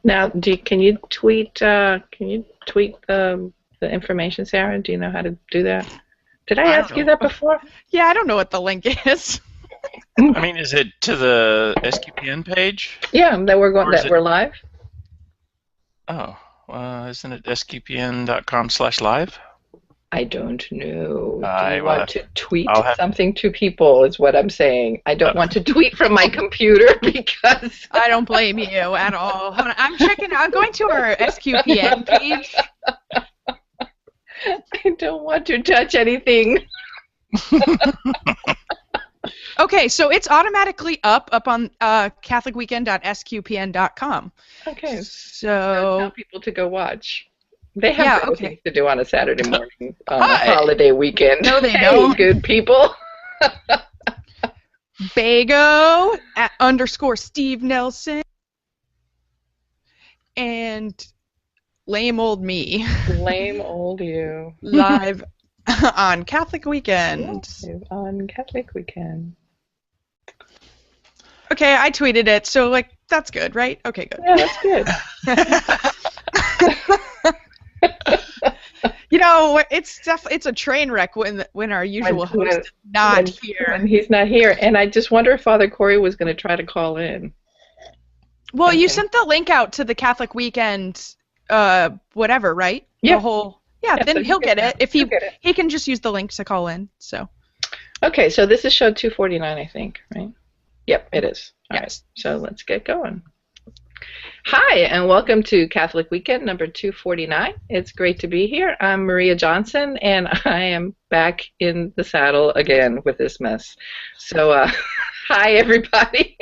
Now, can you tweet? Can you tweet the information, Sarah? Do you know how to do that? Did I ask you that before? Yeah, I don't know what the link is. I mean, is it to the SQPN page? Yeah, that we're live. Oh, isn't it sqpn.com/live? I don't know. I Do you want to tweet I'll something to people is what I'm saying. I don't want to tweet from my computer because... I don't blame you at all. Hold on, I'm going to our SQPN page. I don't want to touch anything. Okay, so it's automatically up on catholicweekend.sqpn.com. Okay. So tell people to go watch. They have things to do on a Saturday morning on a holiday weekend. No, they don't. Good people. Bago _ Steve Nelson and lame old me. Lame old you. Live on Catholic Weekend. Live on Catholic Weekend. Okay, I tweeted it, so like that's good, right? Okay, good. Yeah, that's good. You know, it's a train wreck when our usual host is not here. And he's not here, and I just wonder if Father Corey was going to try to call in. Well, you sent the link out to the Catholic Weekend, whatever, right? Yeah. Then he'll get it. If he can just use the link to call in. So. Okay, so this is show 249, I think, right? Yep, it is. All yes. Right, so let's get going. Hi, and welcome to Catholic Weekend number 249. It's great to be here. I'm Maria Johnson, and I am back in the saddle again with this mess. So, hi, everybody.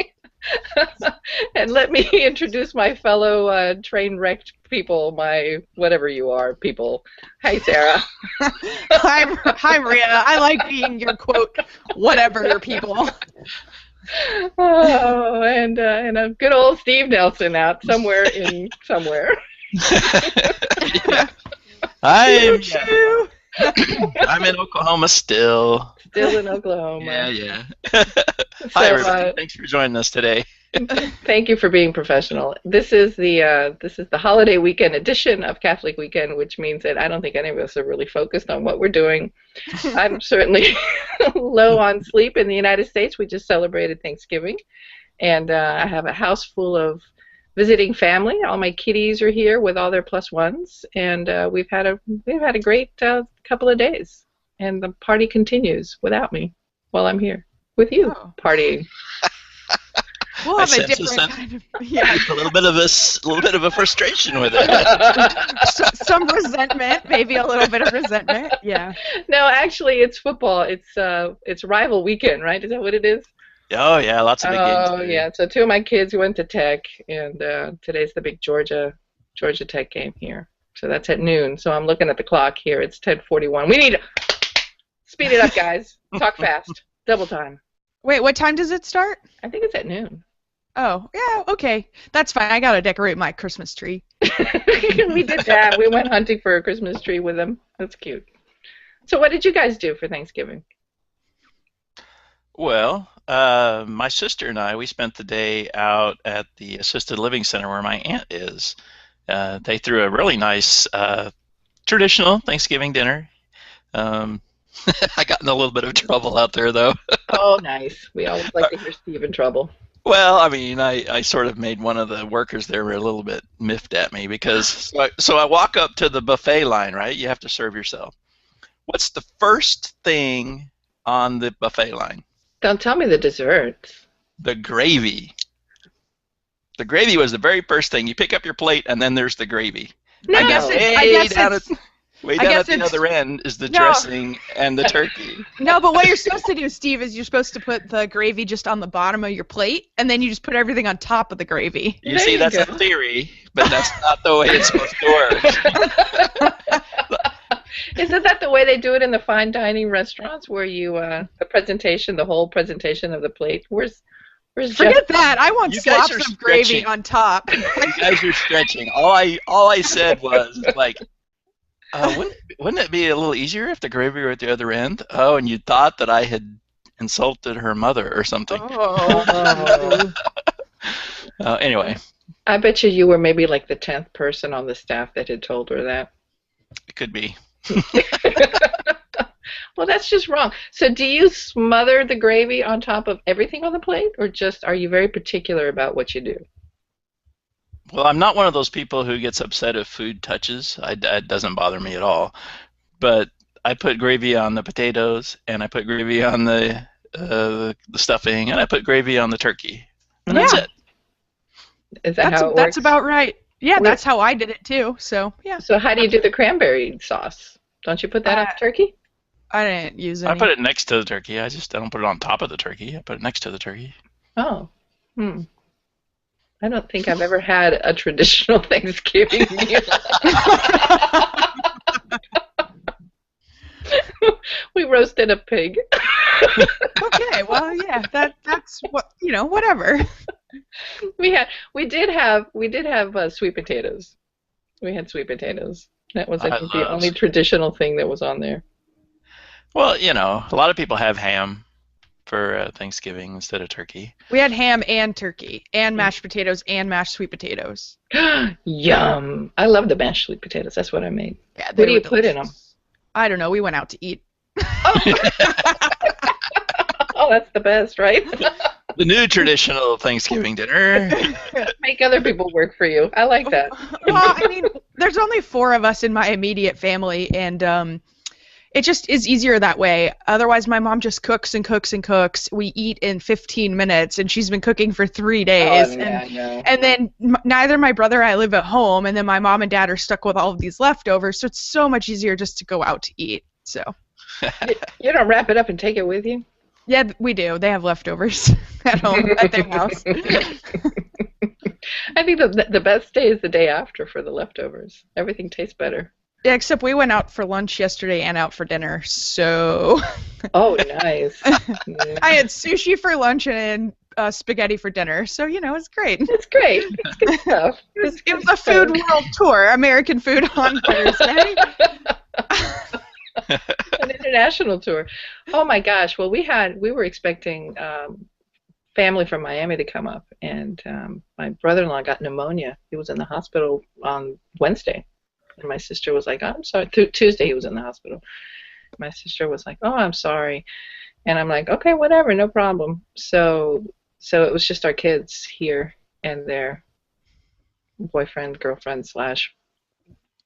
And let me introduce my fellow train-wrecked people, my whatever you are people. Hi, Sarah. Hi, Maria. I like being your, quote, whatever people. Oh, and a good old Steve Nelson out somewhere. Yeah. I'm in Oklahoma still. Still in Oklahoma. Yeah. Hi, everybody. Thanks for joining us today. Thank you for being professional. This is the holiday weekend edition of Catholic Weekend, which means that I don't think any of us are really focused on what we're doing. I'm certainly low on sleep. In the United States, we just celebrated Thanksgiving, and I have a house full of visiting family. All my kiddies are here with all their plus ones, and we've had a great couple of days, and the party continues without me while I'm here with you partying. We'll have a different kind of a little bit of a frustration with it. Some resentment, maybe a little bit of resentment. Yeah. No, actually, it's football. It's rival weekend, right? Is that what it is? Oh yeah, lots of big games. Oh yeah. So two of my kids went to Tech, and today's the big Georgia Tech game here. So that's at noon. So I'm looking at the clock here. It's 10:41. We need to speed it up, guys. Talk fast. Double time. Wait, what time does it start? I think it's at noon. Oh, yeah, okay. That's fine. I got to decorate my Christmas tree. We did that. We went hunting for a Christmas tree with them. That's cute. So what did you guys do for Thanksgiving? Well, my sister and I, we spent the day out at the assisted living center where my aunt is. They threw a really nice traditional Thanksgiving dinner. I got in a little bit of trouble out there, though. Oh, nice. We always like to hear Steve in trouble. Well, I mean, I sort of made one of the workers there a little bit miffed at me because so I walk up to the buffet line, right? You have to serve yourself. What's the first thing on the buffet line? Don't tell me the desserts. The gravy. The gravy was the very first thing. You pick up your plate, and then there's the gravy. No. Way down at the other end is the dressing and the turkey. No, but what you're supposed to do, Steve, is you're supposed to put the gravy just on the bottom of your plate, and then you just put everything on top of the gravy. You see, that's a theory, but that's not the way it's supposed to work. Isn't that the way they do it in the fine dining restaurants where you, the whole presentation of the plate? Where's Forget that. I want slops of gravy on top. You guys are stretching. All I said was, like, wouldn't it be a little easier if the gravy were at the other end? Oh, and you thought that I had insulted her mother or something. Oh. Anyway, I bet you were maybe like the 10th person on the staff that had told her that. It could be. Well, that's just wrong. So do you smother the gravy on top of everything on the plate, or just are you very particular about what you do? Well, I'm not one of those people who gets upset if food touches. It doesn't bother me at all. But I put gravy on the potatoes, and I put gravy on the stuffing, and I put gravy on the turkey, and that's Yeah, it. Is that how it that's works? about right. Yeah, Wait, that's how I did it too. So yeah, so how do you do the cranberry sauce? Don't you put that on I the turkey? I didn't use I put any. it next to the turkey. I don't put it on top of the turkey. I put it next to the turkey. Oh, hmm. I don't think I've ever had a traditional Thanksgiving meal. We roasted a pig. Okay, well, yeah, that's what whatever. We did have sweet potatoes. We had sweet potatoes. That was, I I think, the love only sweet potato. traditional thing that was on there. Well, a lot of people have ham for Thanksgiving instead of turkey. We had ham and turkey and mashed potatoes and mashed sweet potatoes. Yum! I love the mashed sweet potatoes. That's what I made. Yeah, What they do were you put in them? delicious. I don't know. We went out to eat. Oh, that's the best, right? The new traditional Thanksgiving dinner. Make other people work for you. I like that. Well, I mean, there's only 4 of us in my immediate family, and it just is easier that way. Otherwise, my mom just cooks and cooks and cooks. We eat in 15 minutes, and she's been cooking for 3 Oh, days. yeah, I know. And then neither my brother or I live at home, and then my mom and dad are stuck with all of these leftovers, so it's so much easier just to go out to eat. So, You don't wrap it up and take it with you? yeah, we do. They have leftovers at home, at their house. I think the best day is the day after for the leftovers. Everything tastes better. Yeah, except we went out for lunch yesterday and out for dinner, so Oh, nice. Mm. I had sushi for lunch and spaghetti for dinner, so it's great. It's great. It's good stuff. It was a food world tour, American food on Thursday. An international tour. Oh my gosh. Well, we were expecting family from Miami to come up, and my brother-in-law got pneumonia. He was in the hospital on Wednesday, and my sister was like, "Oh, I'm sorry." Tuesday he was in the hospital. My sister was like, "Oh, I'm sorry," and I'm like, "Okay, whatever, no problem." So it was just our kids here and their boyfriend, girlfriend slash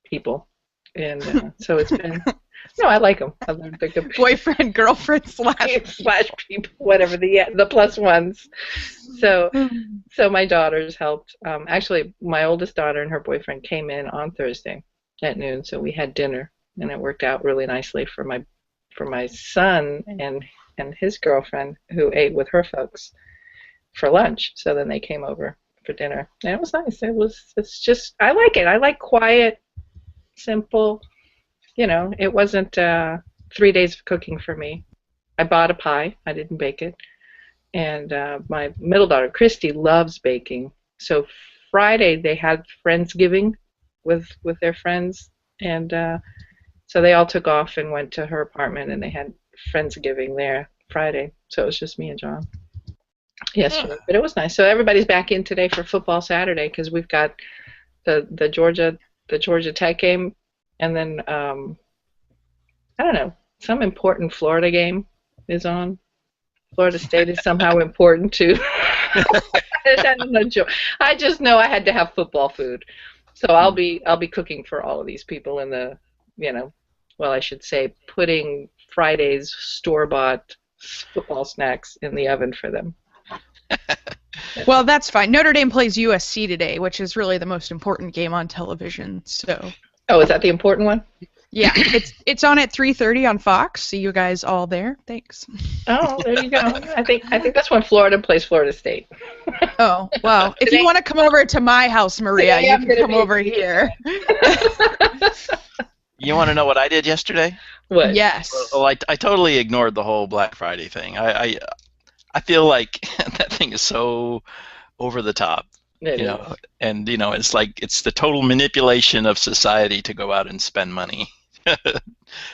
people, and so it's been. No, I like them. I love the Boyfriend, girlfriend, slash. slash people, whatever the plus ones. So so my daughters helped. Actually, my oldest daughter and her boyfriend came in on Thursday at noon, so we had dinner, and it worked out really nicely for my son and his girlfriend, who ate with her folks for lunch. So then they came over for dinner, and it was nice. It's just, I like it. I like quiet, simple. It wasn't 3 days of cooking for me. I bought a pie. I didn't bake it. And my middle daughter, Christy, loves baking. So Friday they had Friendsgiving with their friends. And so they all took off and went to her apartment, and they had Friendsgiving there Friday. So it was just me and John yesterday. But it was nice. So everybody's back in today for football Saturday, because we've got the Georgia Tech game. And then, I don't know, some important Florida game is on. Florida State is somehow important too. I'm not sure. I just know I had to have football food, so I'll be cooking for all of these people in the, well, I should say, putting Friday's store-bought football snacks in the oven for them. Well, that's fine. Notre Dame plays USC today, which is really the most important game on television. So. Oh, is that the important one? Yeah, it's on at 3:30 on Fox. See you guys all there. Thanks. Oh, there you go. I think that's when Florida plays Florida State. Oh, well, if you want to come over to my house, Maria, you can come over here. You want to know what I did yesterday? What? Yes. Well, I totally ignored the whole Black Friday thing. I feel like that thing is so over the top. And it's like it's the total manipulation of society to go out and spend money.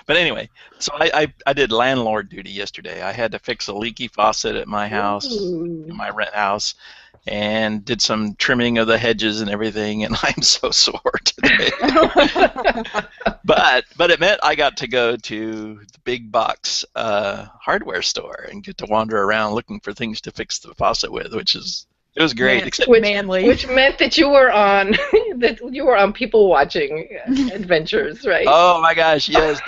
But anyway, so I did landlord duty yesterday. I had to fix a leaky faucet at my house, Ooh. in my rent house, and did some trimming of the hedges and everything, and I'm so sore today. But it meant I got to go to the big box hardware store and get to wander around looking for things to fix the faucet with, it was great. Man, Except manly. Which meant that you were on people watching adventures, right? Oh my gosh, yes.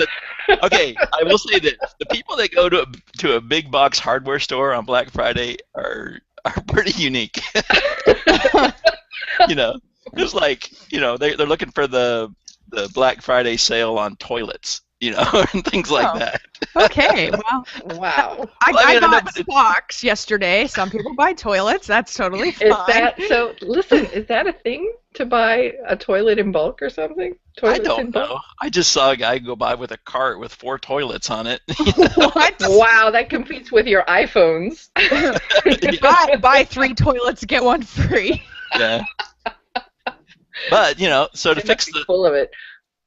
Okay, I will say that the people that go to a big box hardware store on Black Friday are pretty unique. It's like, they're looking for the Black Friday sale on toilets, and things like that. Okay, well. Wow. I bought socks yesterday. Some people buy toilets. That's totally fine. Listen, is that a thing to buy a toilet in bulk or something? I don't know. I just saw a guy go by with a cart with 4 toilets on it. What? Wow, that competes with your iPhones. Buy 3 toilets, get 1 free. Yeah. But, so to fix full of it.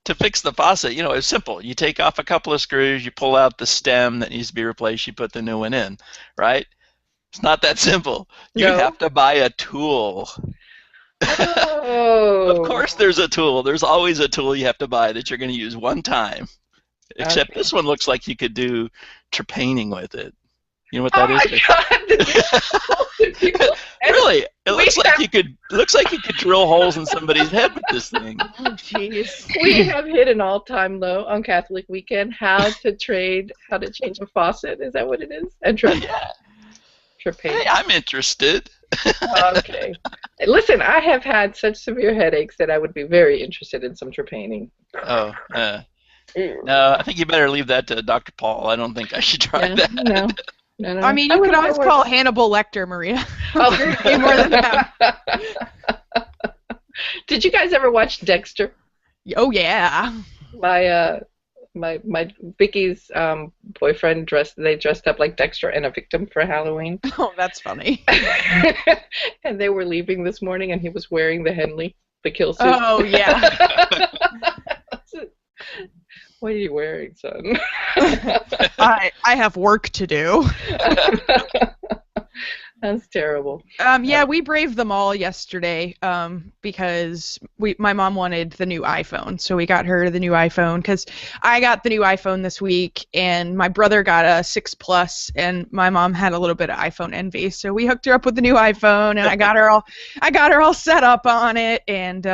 To fix the faucet, it's simple. You take off a couple of screws, you pull out the stem that needs to be replaced, you put the new one in, right? It's not that simple. You have to buy a tool. Oh. Of course there's a tool. There's always a tool you have to buy that you're going to use one time. Except this one looks like you could do trepaning with it. You know what that is? My God. Really? It looks like you could drill holes in somebody's head with this thing. Oh, jeez. We have hit an all-time low on Catholic Weekend. How to change a faucet. Is that what it is? And trepaning. Hey, I'm interested. Okay. Listen, I have had such severe headaches that I would be very interested in some trepaning. Oh, no, I think you better leave that to Dr. Paul. I don't think I should try that. No. I mean, you could always call Hannibal Lecter, Maria. Oh, more than that. Did you guys ever watch Dexter? Oh yeah. My Vicky's boyfriend dressed up like Dexter and a victim for Halloween. Oh, that's funny. And they were leaving this morning, and he was wearing the Henley, the kill suit. Oh yeah. What are you wearing, son? I have work to do. That's terrible. Yeah, we braved them all yesterday because my mom wanted the new iPhone, so we got her the new iPhone because I got the new iPhone this week, and my brother got a 6 Plus, and my mom had a little bit of iPhone envy, so we hooked her up with the new iPhone, and I got her all set up on it, and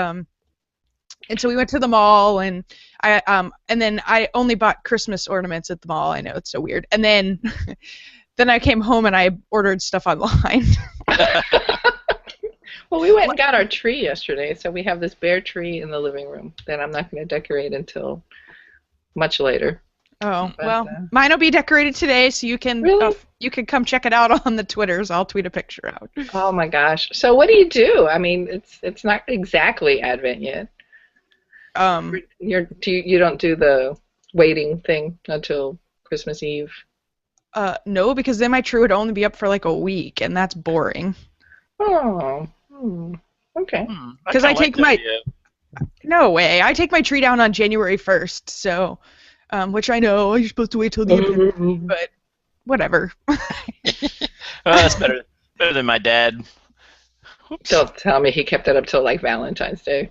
so we went to the mall, and then I only bought Christmas ornaments at the mall. I know it's so weird, and then. Then I came home and I ordered stuff online. Well, we went and got our tree yesterday, so we have this bare tree in the living room that I'm not going to decorate until much later. Oh, well, mine will be decorated today, so you can you can come check it out on the Twitters. I'll tweet a picture out. Oh my gosh! So what do you do? I mean, it's not exactly Advent yet. You don't do the waiting thing until Christmas Eve. No, because then my tree would only be up for like a week, and that's boring. Oh, okay. Because I take no way. I take my tree down on January 1st, so which I know you're supposed to wait till the end, but whatever. That's better than my dad. Oops. Don't tell me he kept it up till like Valentine's Day.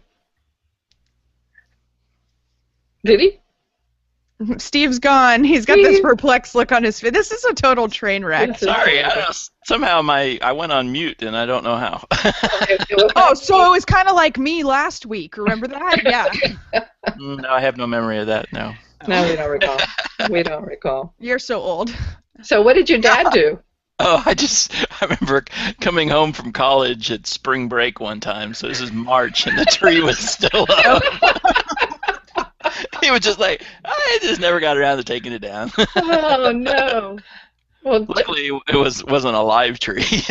Did he? Steve's gone. He's got this perplexed look on his face. This is a total train wreck. Sorry, somehow I went on mute and I don't know how. Oh, so it was kind of like me last week. Remember that? Yeah. No, I have no memory of that. No. No, we don't recall. We don't recall. You're so old. So what did your dad do? Oh, I remember coming home from college at spring break one time. So this is March and the tree was still up. He was just like, I just never got around to taking it down. Oh no! Well, luckily it wasn't a live tree.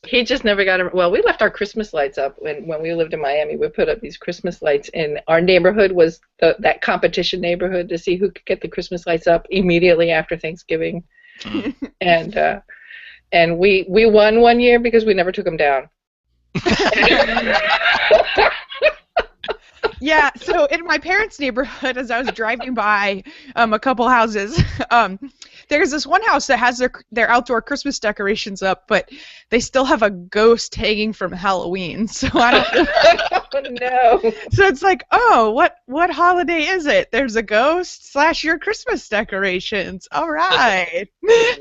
He just never got it. Well, we left our Christmas lights up when we lived in Miami. We put up these Christmas lights, and our neighborhood was that competition neighborhood to see who could get the Christmas lights up immediately after Thanksgiving. And we won one year because we never took them down. Yeah, so in my parents' neighborhood, as I was driving by a couple houses, There's this one house that has their outdoor Christmas decorations up, but they still have a ghost hanging from Halloween. So I don't. Oh, no. So it's like, oh, what holiday is it? There's a ghost / your Christmas decorations. All right.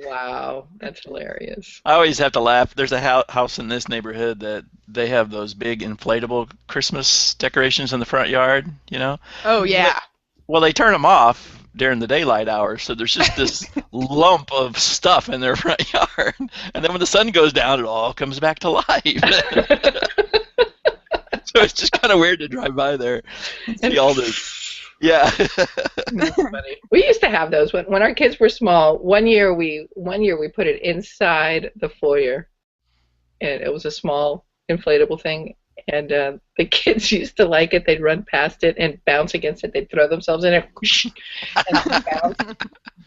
Wow, that's hilarious. I always have to laugh. There's a house in this neighborhood that they have those big inflatable Christmas decorations in the front yard, you know? Oh yeah. Well, they turn them off during the daylight hours, so there's just this lump of stuff in their front yard. And then when the sun goes down, it all comes back to life. So it's just kind of weird to drive by there and see all this. Yeah. That's funny. We used to have those when our kids were small. One year we put it inside the foyer, and it was a small inflatable thing. And the kids used to like it. They'd run past it and bounce against it. They'd throw themselves in it and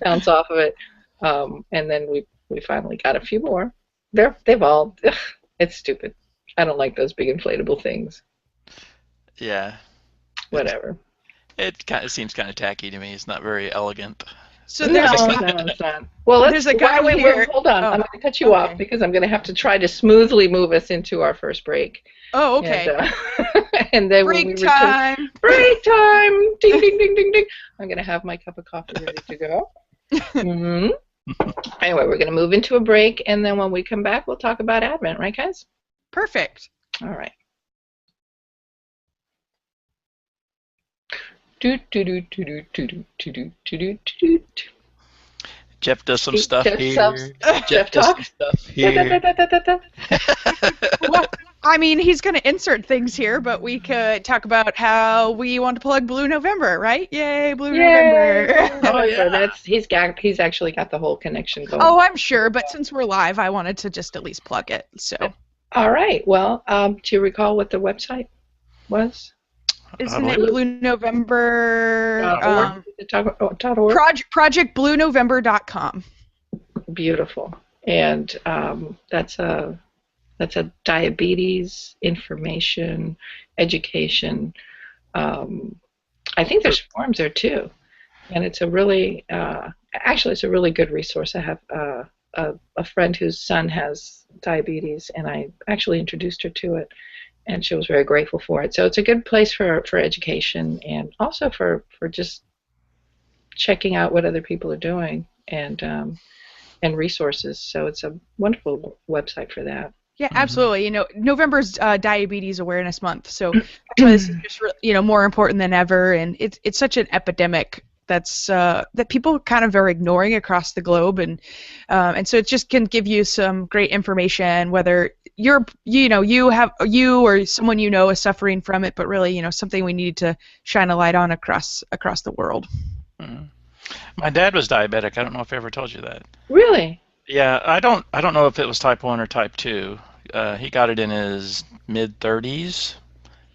bounce off of it. And then we finally got a few more. They've all. It's stupid. I don't like those big inflatable things. Yeah. Whatever. It kind of seems kind of tacky to me. It's not very elegant. So No, there's it's not. Well, there's a guy wait, here. hold on. I'm going to cut you off because I'm going to have to try to smoothly move us into our first break. Oh, okay. And then Break when we time. return, break time. Ding, ding, ding, ding, ding. I'm going to have my cup of coffee ready to go. Mm-hmm. Anyway, we're going to move into a break, and then when we come back, we'll talk about Advent, right, guys? Perfect. All right. Do do do do do do do do do do do. Jeff does some stuff here. Jeff does some talk. stuff here. Well, I mean, he's going to insert things here, but we could talk about how we want to plug Blue November, right? Yay, Blue November. Oh, yeah. He's actually got the whole connection going. Oh, I'm sure, but since we're live, I wanted to just at least plug it. So. All right. Well, do you recall what the website was? Isn't it Blue November? .org? ProjectBlueNovember.com. Beautiful. And that's a diabetes information education. I think there's forums there too, and it's a really it's a really good resource. I have a friend whose son has diabetes, and I actually introduced her to it, and she was very grateful for it. So it's a good place for education and also for just checking out what other people are doing and resources. So it's a wonderful website for that. Yeah, absolutely. You know, November's Diabetes Awareness Month, so it's just more important than ever, and it's such an epidemic that's that people kind of are ignoring across the globe, and so it just can give you some great information, whether you or someone is suffering from it, but really something we need to shine a light on across the world. Mm-hmm. My dad was diabetic. I don't know if I ever told you that. Really? Yeah, I don't know if it was type 1 or type 2. He got it in his mid-30s,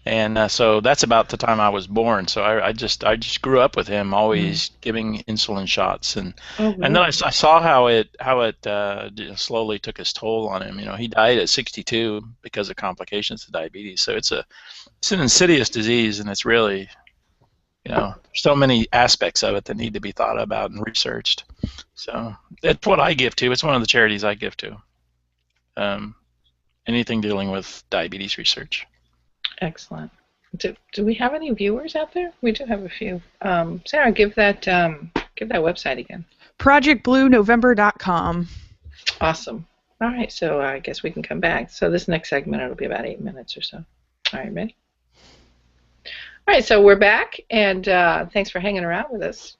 and so that's about the time I was born. So I just grew up with him, always giving insulin shots, and then I saw how it slowly took its toll on him. He died at 62 because of complications of diabetes. So it's an insidious disease, and it's really so many aspects of it that need to be thought about and researched. So that's what I give to. It's one of the charities I give to. Anything dealing with diabetes research. Excellent. Do we have any viewers out there? We do have a few. Sarah, give that website again. ProjectBlueNovember.com. Awesome. All right, so I guess we can come back. So this next segment, it'll be about 8 minutes or so. All right, ready? All right, so we're back, and thanks for hanging around with us,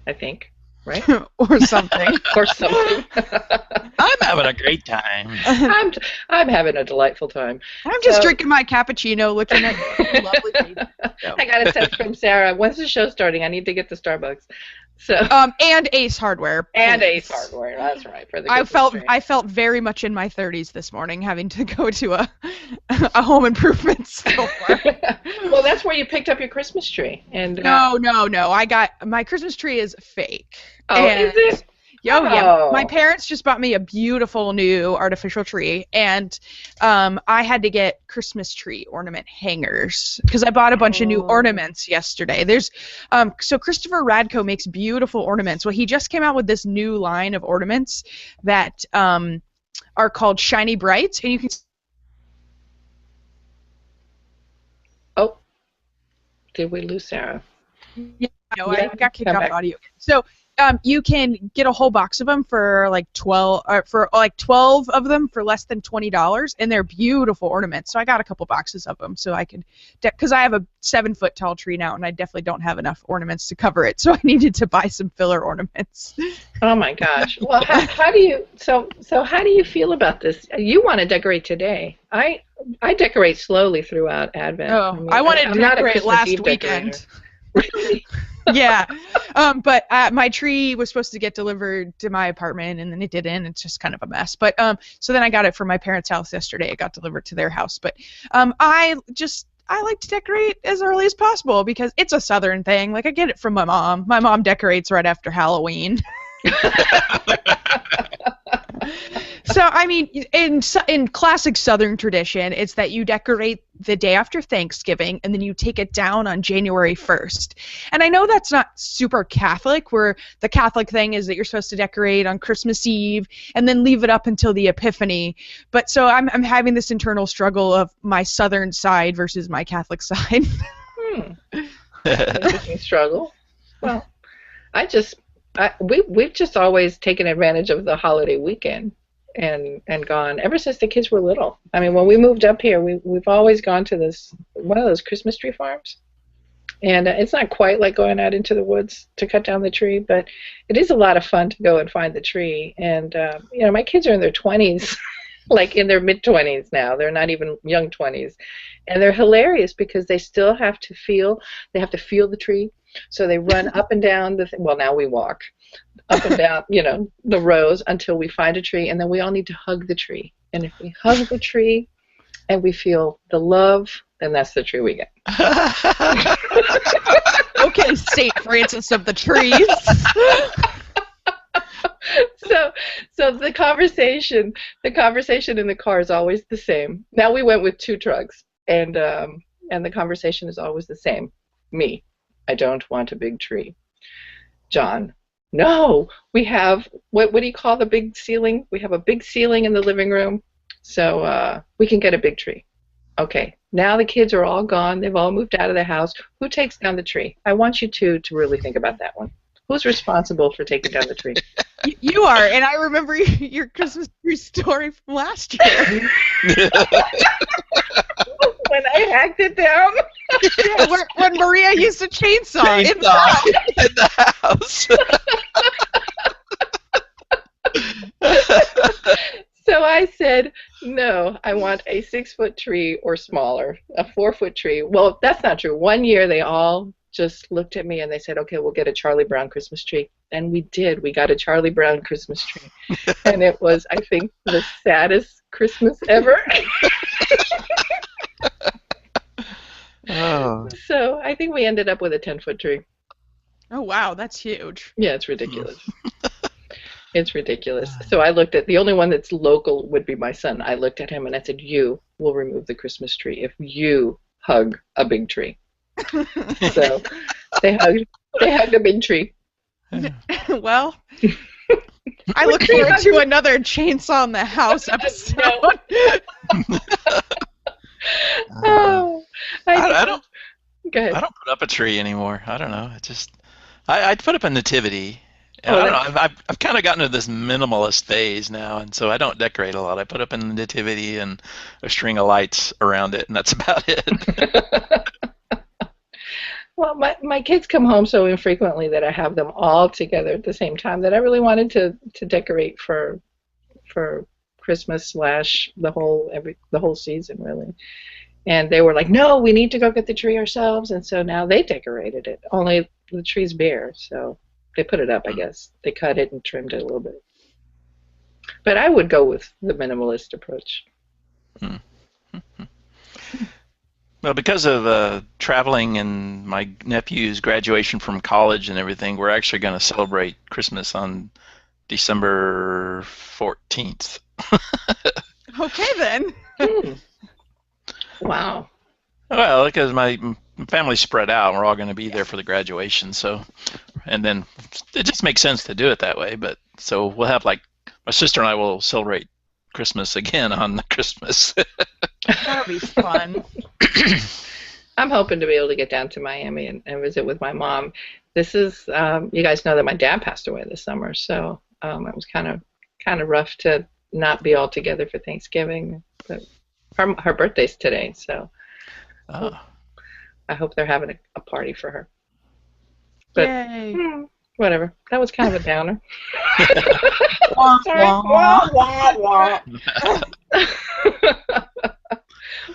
I think, right? Or something. Or something. I'm having a great time. I'm having a delightful time. I'm just drinking my cappuccino, looking at lovely people. So. I got a text from Sarah. When's the show starting? I need to get to Starbucks. So. And Ace Hardware. And Ace Hardware. That's right. For the I felt very much in my 30s this morning, having to go to a home improvement store. Well, that's where you picked up your Christmas tree. And No. I got my Christmas tree is fake. Oh, is it? Oh yeah, my Oh. parents just bought me a beautiful new artificial tree, and I had to get Christmas tree ornament hangers because I bought a bunch of new Oh. ornaments yesterday. So Christopher Radko makes beautiful ornaments. Well, he just came out with this new line of ornaments that are called Shiny Brights, and you can. Oh, did we lose Sarah? Yeah, no, I Yeah, got kicked come off back. audio. So you can get a whole box of them for like 12 of them for less than $20, and they're beautiful ornaments. So I got a couple boxes of them so I could, because I have a 7 foot tall tree now, and I definitely don't have enough ornaments to cover it. So I needed to buy some filler ornaments. Oh my gosh. Well, how do you how do you feel about this? You want to decorate today. I decorate slowly throughout Advent. I Oh, mean, I wanted to I'm not a decorate Christmas last Eve decorator. weekend. Really? Yeah, but my tree was supposed to get delivered to my apartment, and then it didn't. It's just kind of a mess. But so then I got it from my parents' house yesterday. It got delivered to their house. But I like to decorate as early as possible because it's a Southern thing. Like I get it from my mom. My mom decorates right after Halloween. So, I mean, in classic Southern tradition, it's that you decorate the day after Thanksgiving and then you take it down on January 1st. And I know that's not super Catholic, where the Catholic thing is that you're supposed to decorate on Christmas Eve and then leave it up until the Epiphany. But so I'm having this internal struggle of my Southern side versus my Catholic side. Hmm. Interesting struggle. Well, we've just always taken advantage of the holiday weekend and gone ever since the kids were little. I mean, when we moved up here, we've always gone to this one of those Christmas tree farms, and it's not quite like going out into the woods to cut down the tree, but it is a lot of fun to go and find the tree. And my kids are in their 20s, like in their mid 20s now. They're not even young 20s, and they're hilarious because they have to feel the tree. So they run up and down well, now we walk up and down, the rows until we find a tree, and then we all need to hug the tree. And if we hug the tree and we feel the love, then that's the tree we get. Okay, St. Francis of the trees. So the conversation in the car is always the same. Now we went with two trucks, and the conversation is always the same. Me, I don't want a big tree. John, no, we have what do you call the big ceiling? We have a big ceiling in the living room, so we can get a big tree. Okay, now the kids are all gone. They've all moved out of the house. Who takes down the tree? I want you two to really think about that one. Who's responsible for taking down the tree? You are, and I remember your Christmas tree story from last year. When I hacked it down? Yeah, when Maria used a chainsaw in the house. So I said, no, I want a 6-foot tree or smaller, a 4-foot tree. Well, that's not true. One year they all just looked at me and they said, okay, we'll get a Charlie Brown Christmas tree. And we did. We got a Charlie Brown Christmas tree. And it was, I think, the saddest Christmas ever. Oh. So I think we ended up with a 10-foot tree. Oh, wow, that's huge. Yeah, it's ridiculous. It's ridiculous. So I looked at, the only one that's local would be my son. I looked at him and I said, you will remove the Christmas tree if you hug a big tree. So they hugged a big tree. Well, I look forward to another Chainsaw in the House episode. Oh, I don't. Go ahead. I don't put up a tree anymore. I don't know. I'd put up a nativity. And I don't know. I've kind of gotten to this minimalist phase now, and so I don't decorate a lot. I put up a nativity and a string of lights around it, and that's about it. Well, my kids come home so infrequently that I have them all together at the same time that I really wanted to decorate for Christmas / the whole season, really. And they were like, no, we need to go get the tree ourselves, and so now they decorated it. Only the tree's bare, so they put it up, I guess. They cut it and trimmed it a little bit. But I would go with the minimalist approach. Well, because of traveling and my nephew's graduation from college and everything, we're actually going to celebrate Christmas on December 14th. Okay then. Hmm. Wow. Well, because my family's spread out, we're all going to be there for the graduation. So, and then it just makes sense to do it that way. But so we'll have like my sister and I will celebrate Christmas again on Christmas. That'll be fun. I'm hoping to be able to get down to Miami and visit with my mom. This is, you guys know that my dad passed away this summer, so it was kind of rough to not be all together for Thanksgiving. But her birthday's today, so Oh. I hope they're having a party for her. But Yay. whatever. That was kind of a downer. Wah, Sorry. wah. Wah, wah, wah.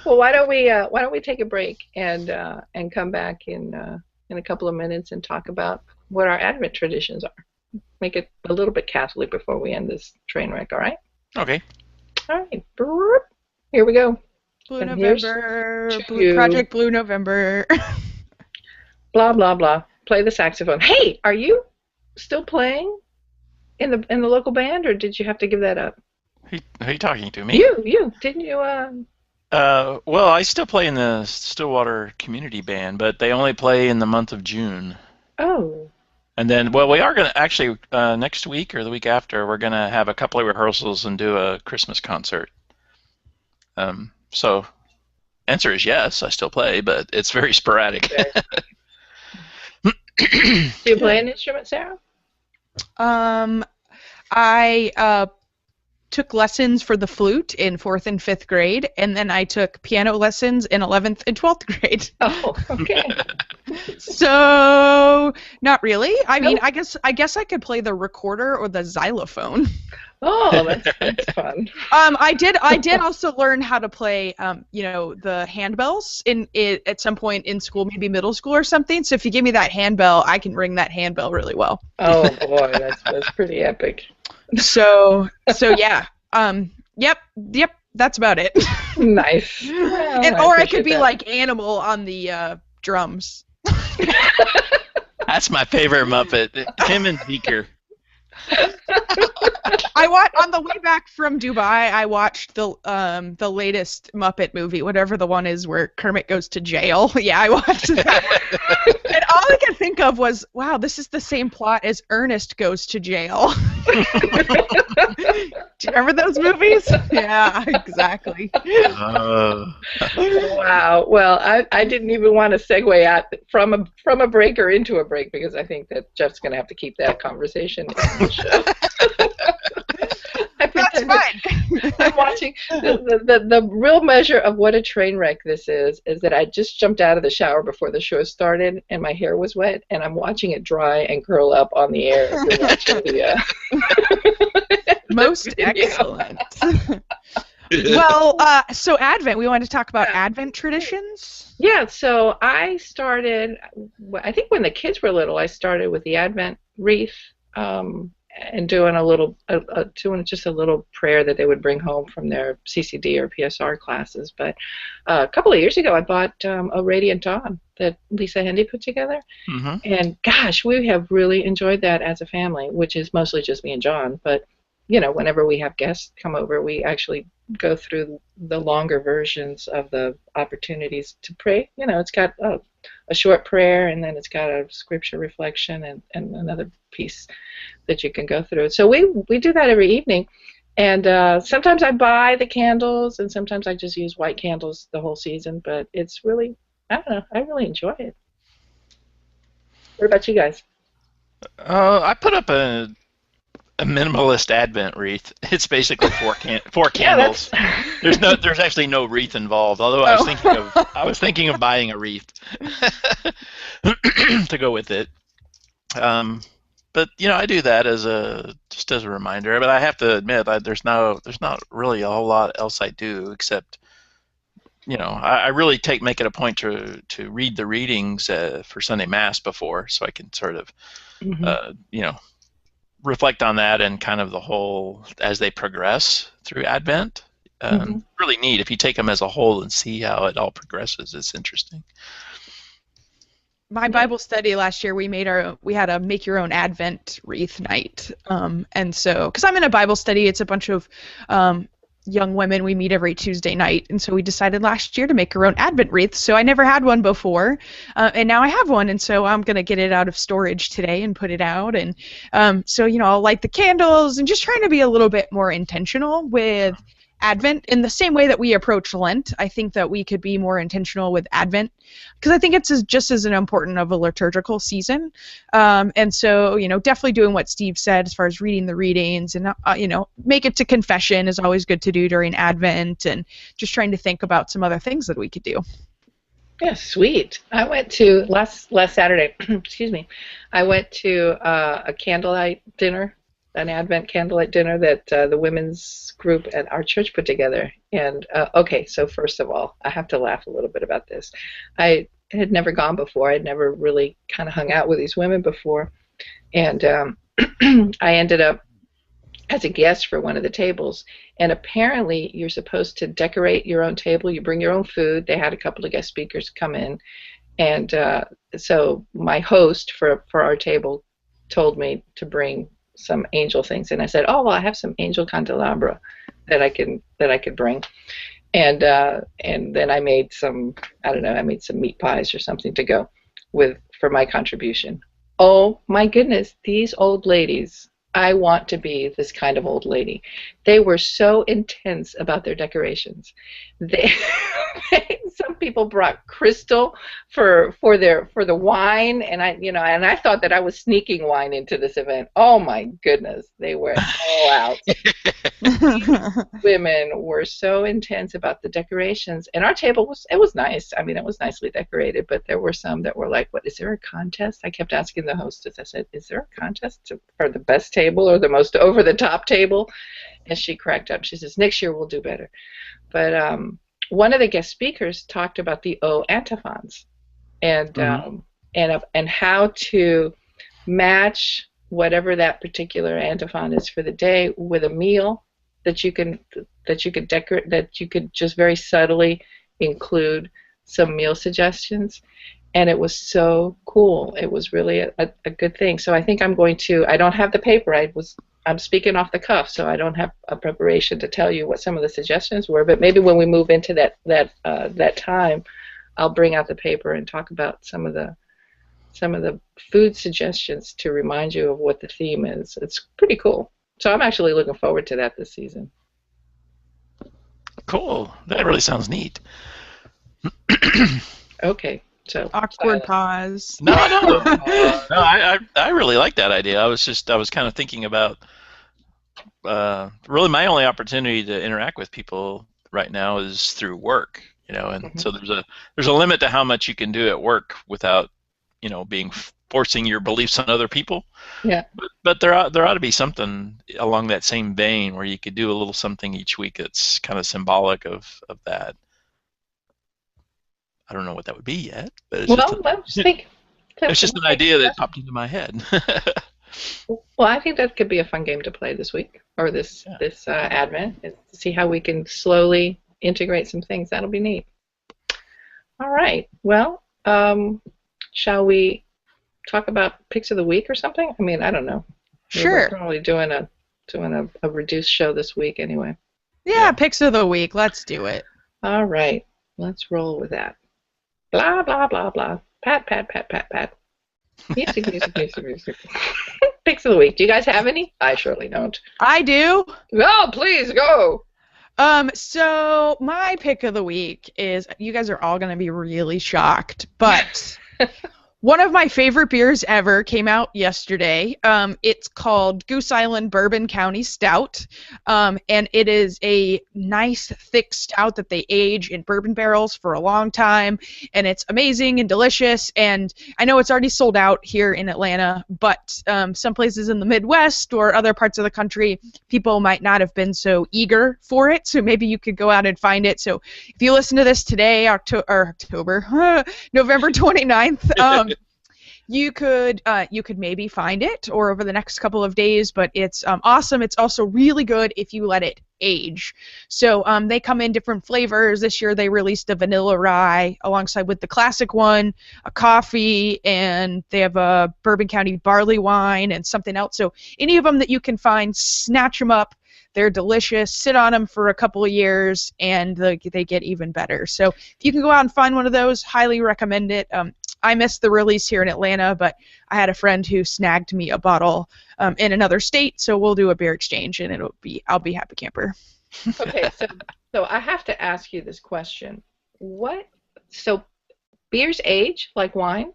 Well, why don't we take a break and come back in a couple of minutes and talk about what our Advent traditions are. Make it a little bit Catholic before we end this train wreck. All right? Okay. All right. Brrr. Here we go. Blue And here's November. to you. Project Blue November. Blah blah blah. Play the saxophone. Hey, are you still playing in the local band, or did you have to give that up? Who are you talking to? Me? You didn't you? Well, I still play in the Stillwater Community Band, but they only play in the month of June. Oh. And then, well, we are going to actually, next week or the week after, we're going to have a couple of rehearsals and do a Christmas concert. So, answer is yes, I still play, but it's very sporadic. Do you play an instrument, Sarah? I took lessons for the flute in 4th and 5th grade, and then I took piano lessons in 11th and 12th grade. Oh, okay. So, not really. I mean, Nope. I guess I could play the recorder or the xylophone. Oh, that's fun. I did also learn how to play, the handbells at some point in school, maybe middle school or something. So if you give me that handbell, I can ring that handbell really well. Oh boy, that's pretty epic. So yeah. Yep. That's about it. Nice. Well, Or I appreciate could be that. like Animal on the drums. That's my favorite Muppet, him and Beaker. On the way back from Dubai, I watched the latest Muppet movie, whatever the one is where Kermit goes to jail. Yeah, I watched that. And all I could think of was, wow, this is the same plot as Ernest Goes to Jail. Do you remember those movies? Yeah, exactly. Wow. Well, I didn't even want to segue out from a break or into a break because I think that Jeff's going to have to keep that conversation in the show. That's fine. I'm watching the real measure of what a train wreck this is that I just jumped out of the shower before the show started and my hair was wet and I'm watching it dry and curl up on the air as we're watching the Most video. excellent. Well, so Advent, we wanted to talk about Advent traditions. Yeah, so I started, I think when the kids were little, I started with the Advent wreath and doing doing just a little prayer that they would bring home from their CCD or PSR classes. But a couple of years ago, I bought a Radiant Dawn that Lisa Hendy put together. Mm-hmm. And gosh, we have really enjoyed that as a family, which is mostly just me and John. But, whenever we have guests come over, we actually go through the longer versions of the opportunities to pray. It's got a short prayer, and then it's got a scripture reflection and another piece that you can go through. So we do that every evening. And sometimes I buy the candles, and sometimes I just use white candles the whole season. But it's really, I don't know, I really enjoy it. What about you guys? I put up a minimalist Advent wreath. It's basically four candles. There's actually no wreath involved. Although I was thinking of buying a wreath to go with it. But I do that just as a reminder. But I have to admit, there's not really a whole lot else I do except, I really make it a point to read the readings for Sunday Mass before, so I can sort of, reflect on that and kind of the whole as they progress through Advent. Really neat if you take them as a whole and see how it all progresses. It's interesting. my Bible study last year, we had a make your own Advent wreath night, and so because I'm in a Bible study, it's a bunch of young women. We meet every Tuesday night, and so we decided last year to make our own Advent wreath. So I never had one before, and now I have one, and so I'm gonna get it out of storage today and put it out, and so I'll light the candles and just trying to be a little bit more intentional with Advent in the same way that we approach Lent. I think that we could be more intentional with Advent because I think it's just as important of a liturgical season. And so, definitely doing what Steve said as far as reading the readings and, make it to confession is always good to do during Advent, and just trying to think about some other things that we could do. Yeah, sweet. I went to last Saturday, excuse me, I went to a candlelight dinner, an Advent candlelight dinner that the women's group at our church put together. And okay, so first of all, I have to laugh a little bit about this. I had never gone before. I'd never really kind of hung out with these women before. And I ended up as a guest for one of the tables. And apparently you're supposed to decorate your own table. You bring your own food. They had a couple of guest speakers come in. And so my host for our table told me to bring some angel things, and I said, "Oh, well, I have some angel candelabra that I could bring," and then I made some, I don't know, I made some meat pies or something to go with for my contribution. Oh my goodness, these old ladies! I want to be this kind of old lady. They were so intense about their decorations. They, some people brought crystal for the wine, and I thought that I was sneaking wine into this event. Oh my goodness, they were all out. Women were so intense about the decorations, and our table was nice. I mean, it was nicely decorated, but there were some that were like, "What, is there a contest?" I kept asking the hostess. I said, "Is there a contest for the best table or the most over-the-top table?" And she cracked up. She says, "Next year we'll do better." But one of the guest speakers talked about the O antiphons, and and how to match whatever that particular antiphon is for the day with a meal that you could decorate, that you could just very subtly include some meal suggestions. And it was so cool. It was really a good thing. So I think I'm going to, I don't have the paper. I'm speaking off the cuff, so I don't have a preparation to tell you what some of the suggestions were, but maybe when we move into that time, I'll bring out the paper and talk about some of the food suggestions to remind you of what the theme is. It's pretty cool. So I'm actually looking forward to that this season. Cool. That really sounds neat. Okay. So awkward pause. No. I really like that idea. I was kind of thinking about really my only opportunity to interact with people right now is through work, and so there's a limit to how much you can do at work without, being forcing your beliefs on other people. Yeah. But there ought to be something along that same vein where you could do a little something each week that's kind of symbolic of that. I don't know what that would be yet, but it's just an idea that popped into my head. Well, I think that could be a fun game to play this week or this Advent, is to see how we can slowly integrate some things. That'll be neat. All right. Well, shall we talk about picks of the week or something? I mean, I don't know. Sure. We're probably doing a reduced show this week anyway. Yeah, picks of the week. Let's do it. All right. Let's roll with that. Blah, blah, blah, blah. Pat, pat, pat, pat, pat. Music. Picks of the week. Do you guys have any? I surely don't. I do. No, please go. So my pick of the week is, you guys are all going to be really shocked, but one of my favorite beers ever came out yesterday. It's called Goose Island Bourbon County Stout, and it is a nice thick stout that they age in bourbon barrels for a long time, and it's amazing and delicious. And I know it's already sold out here in Atlanta, but some places in the Midwest or other parts of the country, people might not have been so eager for it, so maybe you could go out and find it. So if you listen to this today, November 29th, You could maybe find it or over the next couple of days, but it's awesome. It's also really good if you let it age. So they come in different flavors. This year they released a vanilla rye alongside with the classic one, a coffee, and they have a Bourbon County barley wine and something else. So any of them that you can find, snatch them up. They're delicious. Sit on them for a couple of years, and they get even better. So if you can go out and find one of those, highly recommend it. I missed the release here in Atlanta, but I had a friend who snagged me a bottle in another state, so we'll do a beer exchange, and I'll be happy camper. Okay, so I have to ask you this question. So beers age like wine?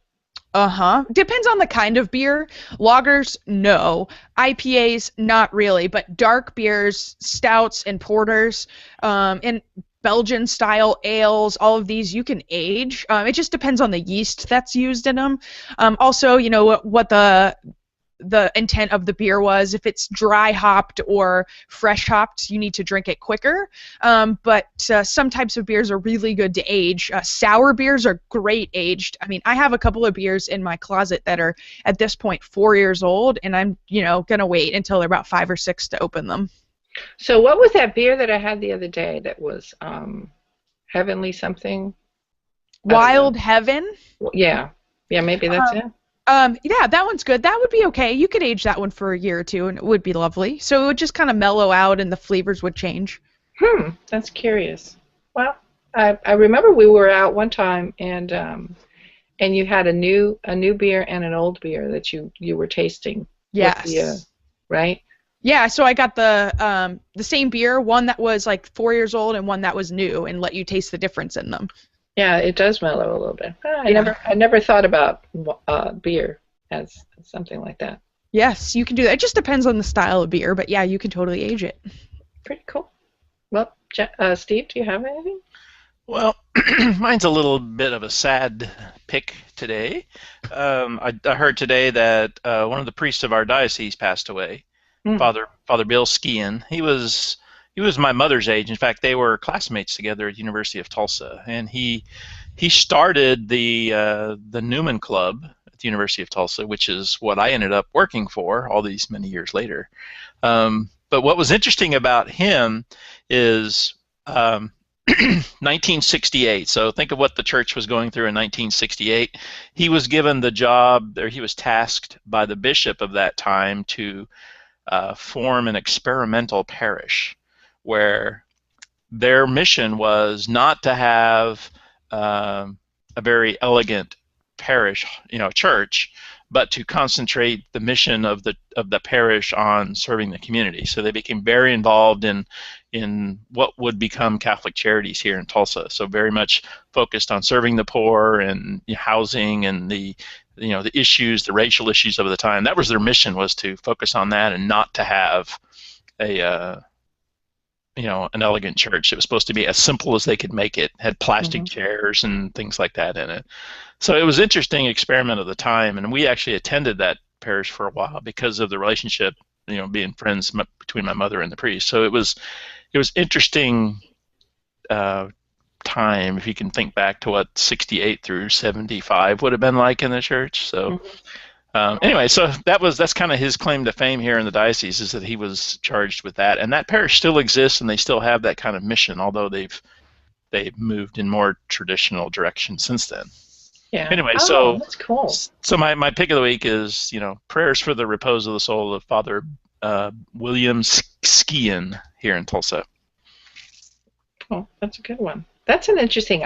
Uh-huh. Depends on the kind of beer. Lagers, no. IPAs, not really. But dark beers, stouts, and porters, and Belgian-style ales, all of these you can age. It just depends on the yeast that's used in them. Also, you know, what the intent of the beer was. If it's dry hopped or fresh hopped, you need to drink it quicker. But some types of beers are really good to age. Sour beers are great aged. I mean, I have a couple of beers in my closet that are at this point 4 years old, and I'm, gonna wait until they're about 5 or 6 to open them. So what was that beer that I had the other day that was Heavenly something? Wild Heaven? Yeah, maybe that's it. Yeah, that one's good. That would be okay. You could age that one for a year or two, and it would be lovely. So it would just kind of mellow out, and the flavors would change. That's curious. Well, I remember we were out one time, and you had a new beer and an old beer that you were tasting. Yes. Right? Yeah. So I got the same beer, one that was like 4 years old, and one that was new, and let you taste the difference in them. Yeah, it does mellow a little bit. I never thought about beer as something like that. Yes, you can do that. It just depends on the style of beer, but yeah, you can totally age it. Pretty cool. Well, Steve, do you have anything? Well, mine's a little bit of a sad pick today. I heard today that one of the priests of our diocese passed away, Father Bill Skian. He was my mother's age. In fact, they were classmates together at the University of Tulsa, and he started the Newman Club at the University of Tulsa, which is what I ended up working for all these many years later. But what was interesting about him is 1968. So think of what the church was going through in 1968. He was given the job, or he was tasked by the bishop of that time to form an experimental parish, where their mission was not to have a very elegant parish, church, but to concentrate the mission of the parish on serving the community. So they became very involved in what would become Catholic Charities here in Tulsa. So very much focused on serving the poor and housing and the issues, the racial issues of the time. That was their mission, was to focus on that and not to have an elegant church. It was supposed to be as simple as they could make it. Had plastic chairs and things like that in it. So it was an interesting experiment of the time, and we actually attended that parish for a while because of the relationship, being friends between my mother and the priest. So it was interesting time, if you can think back to what 68 through 75 would have been like in the church. So anyway, so that's kind of his claim to fame here in the diocese, is that he was charged with that, and that parish still exists, and they still have that kind of mission, although they've moved in more traditional direction since then. Yeah. Anyway, so that's cool. So my pick of the week is prayers for the repose of the soul of Father William Skian here in Tulsa. Oh, that's a good one. That's an interesting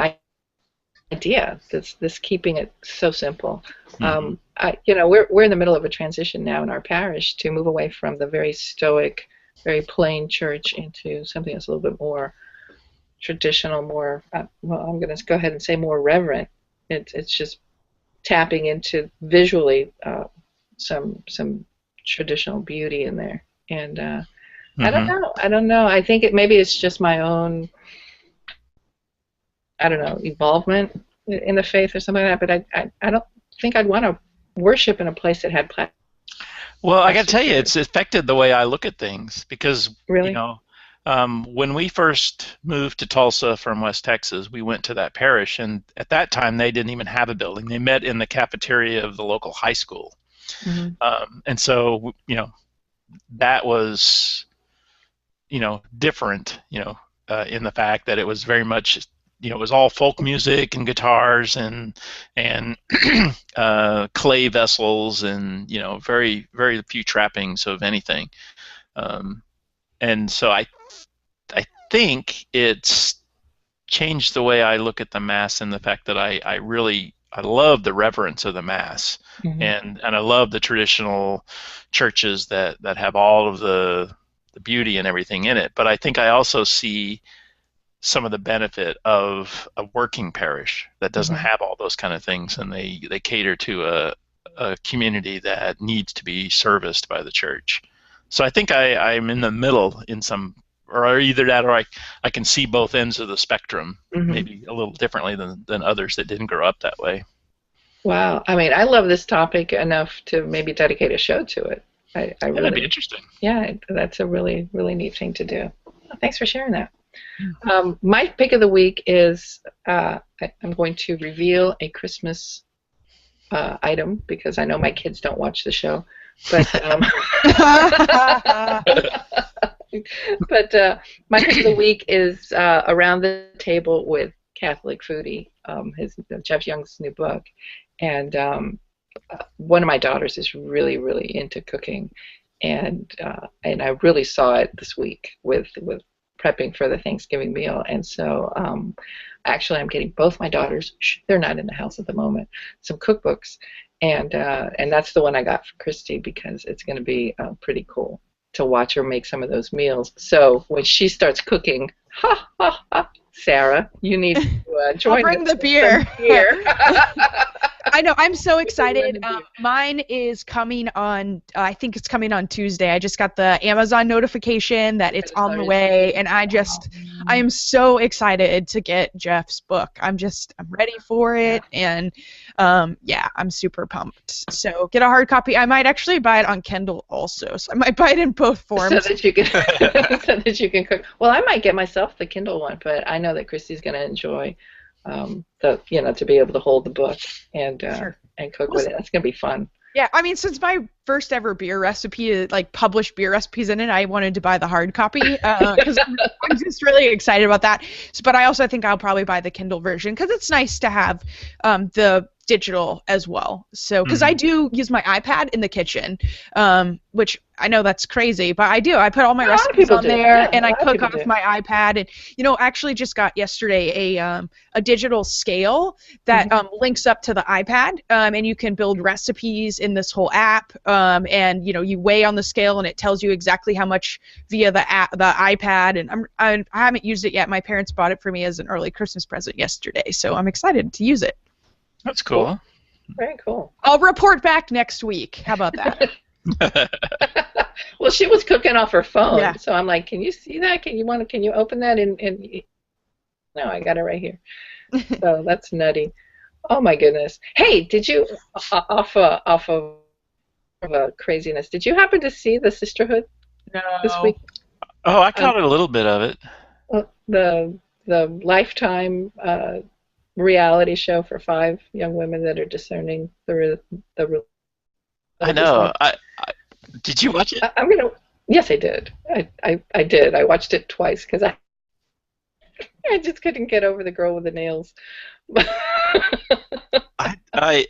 idea. This keeping it so simple. We're in the middle of a transition now in our parish to move away from the very stoic, very plain church into something that's a little bit more traditional, more I'm going to go ahead and say more reverent. It's just tapping into visually some traditional beauty in there, and I don't know. I think maybe it's just my own, involvement in the faith or something like that. But I don't think I'd want to worship in a place that had plastic. Well, I got to tell you, it's affected the way I look at things, because really? When we first moved to Tulsa from West Texas, we went to that parish, and at that time they didn't even have a building. They met in the cafeteria of the local high school, Mm-hmm. and so that was different, in the fact that it was very much, it was all folk music and guitars and clay vessels and very very few trappings of anything. And so I think it's changed the way I look at the Mass, and the fact that I love the reverence of the Mass, Mm-hmm. and I love the traditional churches that have all of the beauty and everything in it. But I think I also see some of the benefit of a working parish that doesn't Mm-hmm. have all those kind of things, and they cater to a community that needs to be serviced by the church. So I think I'm in the middle in some, or either that, or I can see both ends of the spectrum, Mm-hmm. maybe a little differently than others that didn't grow up that way. Wow. I mean, I love this topic enough to maybe dedicate a show to it. I That'd be really, interesting. yeah, that's a really, really neat thing to do. Well, thanks for sharing that. My pick of the week is I'm going to reveal a Christmas item because I know my kids don't watch the show, but but my pick of the week is Around the Table with Catholic Foodie, Jeff Young's new book, and one of my daughters is really, really into cooking, and I really saw it this week with prepping for the Thanksgiving meal, and so actually I'm getting both my daughters. They're not in the house at the moment. Some cookbooks, and that's the one I got for Christy because it's going to be pretty cool to watch her make some of those meals. So when she starts cooking, ha ha ha, Sarah, you need to join. I'll bring the beer. I know. I'm so excited. Mine is coming on. I think it's coming on Tuesday. I just got the Amazon notification that it's on the way, and I am so excited to get Jeff's book. I'm ready for it, and yeah, I'm super pumped. So get a hard copy. I might actually buy it on Kindle also. So I might buy it in both forms. So that you can so that you can cook. Well, I might get myself the Kindle one, but I know that Christy's going to enjoy to be able to hold the book and and cook with it. That's going to be fun. Yeah, I mean, since my first ever beer recipe, like published beer recipes in it, I wanted to buy the hard copy because I'm just really excited about that. But I also think I'll probably buy the Kindle version because it's nice to have the digital as well. So, because I do use my iPad in the kitchen, which I know that's crazy, but I do. I put all my recipes on there, and I cook off my iPad. And actually just got yesterday a digital scale that links up to the iPad, and you can build recipes in this whole app. And you weigh on the scale, and it tells you exactly how much via the iPad. And I haven't used it yet. My parents bought it for me as an early Christmas present yesterday, so I'm excited to use it. That's cool. Very cool. I'll report back next week. How about that? Well, she was cooking off her phone, so I'm like, "Can you see that? Can you open that?" And no, I got it right here. So that's nutty. Oh my goodness. Hey, did you off of craziness? Did you happen to see the Sisterhood this week? Oh, I caught a little bit of it. The Lifetime reality show for 5 young women that are discerning the I know. Did you watch it? Yes, I did. I did. I watched it twice because I just couldn't get over the girl with the nails. I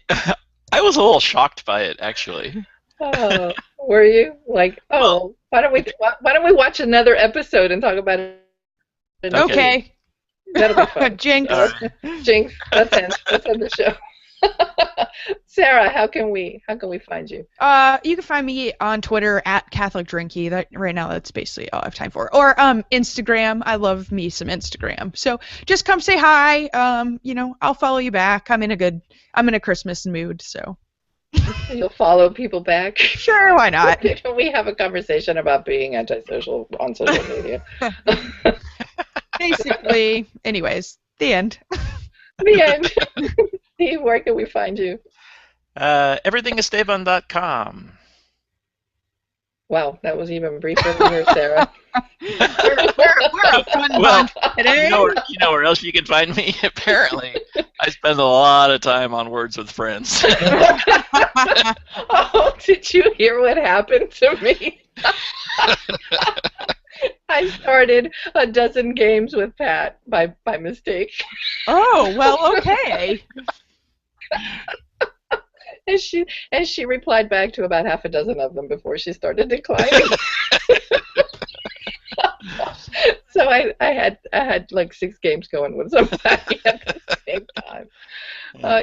was a little shocked by it, actually. Oh, were you? Like, why don't we watch another episode and talk about it? Okay. That'll be fun. Jinx. Jinx. Let's end the show. Sarah, how can we find you? You can find me on Twitter at CatholicDrinky. That right now, that's basically all I have time for. Or Instagram. I love me some Instagram. So just come say hi. I'll follow you back. I'm in a Christmas mood. So you'll follow people back. Sure, why not? We have a conversation about being antisocial on social media. Basically, anyways, the end. The end. Steve, where can we find you? Everythingesteban.com. Wow, that was even briefer than yours, Sarah. We're a fun Well, bunch today. you know where else you can find me? Apparently, I spend a lot of time on Words with Friends. Oh, did you hear what happened to me? I started a dozen games with Pat by mistake. Oh, well, okay. And she replied back to about half a dozen of them before she started declining. So I had like 6 games going with somebody at the same time.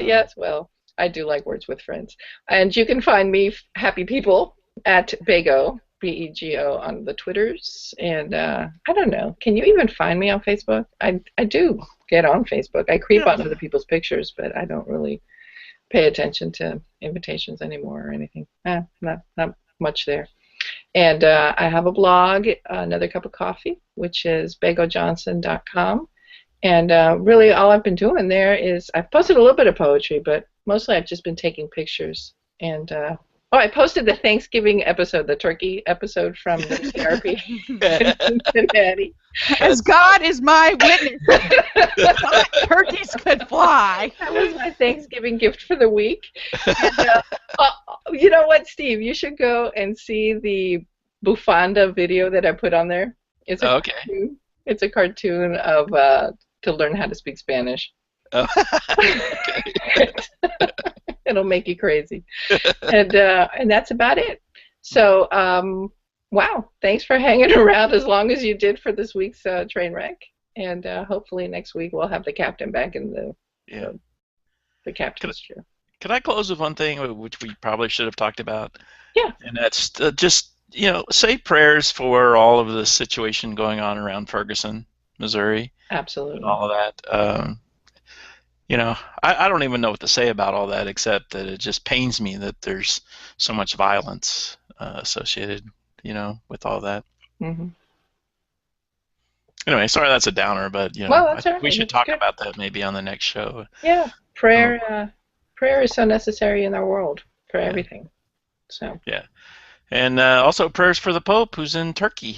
Yes, well, I do like Words with Friends. And you can find me, Happy People, at Bego, Bego, on the Twitters. And I don't know, can you even find me on Facebook? I do get on Facebook. I creep on other people's pictures, but I don't really pay attention to invitations anymore or anything. Not much there. And I have a blog, Another Cup of Coffee, which is begojohnson.com. And really all I've been doing there is I've posted a little bit of poetry, but mostly I've just been taking pictures. And I posted the Thanksgiving episode, the turkey episode from the therapy in Cincinnati. As God is my witness, turkeys could fly. That was my Thanksgiving gift for the week. And, you know what, Steve? You should go and see the Bufanda video that I put on there. It's a cartoon. It's a cartoon of to learn how to speak Spanish. Oh. It'll make you crazy. And that's about it. So, wow, thanks for hanging around as long as you did for this week's train wreck. And hopefully next week we'll have the captain back in the captain's chair. Can I close with one thing which we probably should have talked about? Yeah. And that's just, say prayers for all of the situation going on around Ferguson, Missouri. Absolutely. And all of that. I don't even know what to say about all that except that it just pains me that there's so much violence associated, with all that. Mm-hmm. Anyway, sorry that's a downer, but well, that's we should talk about that maybe on the next show. Yeah, prayer is so necessary in our world for everything. So. Yeah, and also prayers for the Pope who's in Turkey.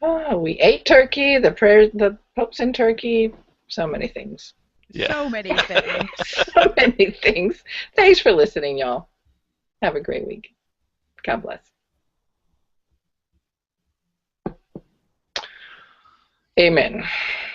Oh, we ate turkey. The Pope's in Turkey. So many things. Yeah. So many things. So many things. Thanks for listening, y'all. Have a great week. God bless. Amen.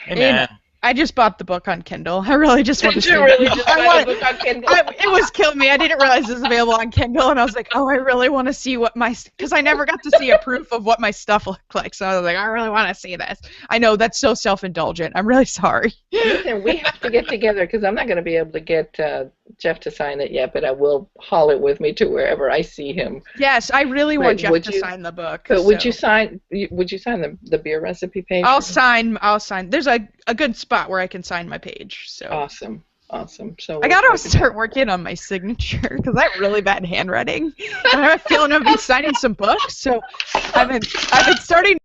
Amen. I just bought the book on Kindle. I really just want to see really just buy the book on Kindle? It was killing me. I didn't realize it was available on Kindle, and I was like, oh, I really want to see what because I never got to see a proof of what my stuff looked like, so I was like, I really want to see this. I know, that's so self-indulgent. I'm really sorry. Listen, we have to get together, because I'm not going to be able to get Jeff to sign it yet, but I will haul it with me to wherever I see him. Yes, I really want Jeff to sign the book. But would you sign the beer recipe page? I'll sign. There's a good spot where I can sign my page. So awesome. So I gotta start working on my signature because I have really bad handwriting, and I have a feeling I've been signing some books. So I've been starting